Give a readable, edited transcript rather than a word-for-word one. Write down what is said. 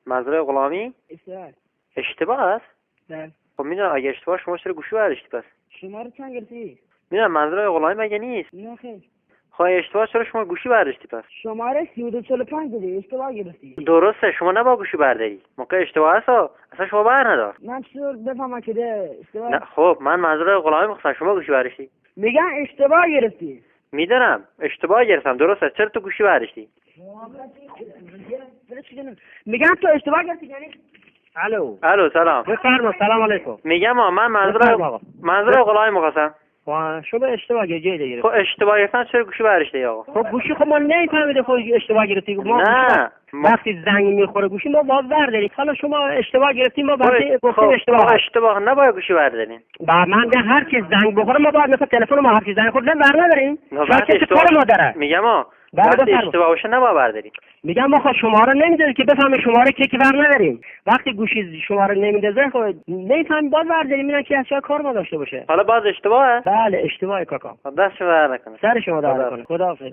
مزرعه غلامی اشتباه است. بله. خب میدونم اگه اشتباه شما چرا گوشی برداشتی پس؟ شما رو چند گرفتی؟ میدونم مزرعه غلامی مگه نیست. نه خیر. خب اشتباه چرا شما گوشی برداشتی پس؟ شماره 3245 دادی اشتباه گرفتی. درسته شما نباید گوشی برداری. موقع اشتباه است اصلا شما بر ندار. من چطور بفهمم که ده اشتباه؟ نه خب من مزرعه غلامی میخواستم شما گوشی برداشتی. میگم اشتباه گرفتی. میدونم اشتباه گرفتم درسته چرا تو گوشی برداشتی؟ میگم تو اشتباه گرفتی یعنی. الو سلام. بفرما. سلام علیکم. میگم من بفرما آقا. مزرعه غلامی میخواستم. شما اشتباه گرفتی. خب اشتباه گرفتن چرا گوشی برداشتی آقا؟ خب گوشی خب ما نمیفهمیده خب اشتباه گرفتی. ما نه وقتی زنگ میخوره گوشی ما باز برداریم. حالا شما اشتباه گرفتی ما وقتی گفتیم خب اشتباه. اشتباه نباید گوشی بردارین. با من ده هر کی زنگ بخوره ما باید مثلا تلفن ما هر کی زنگ خورد بر نداریم. شاید کار ما داره. میگم وقتی بفرما. اشتباه باشه نباید بردارین. میگم ما خب شماره نمیده که بفهمیم شماره که بر نداریم. وقتی گوشی شماره نمیده خب نمیفهمیم باز برداریم اینا که اصلا کار ما داشته باشه. حالا باز اشتباهه؟ بله اشتباه کاکا. دست شما در نکنه. سر شما در نکنه. خداحافظ.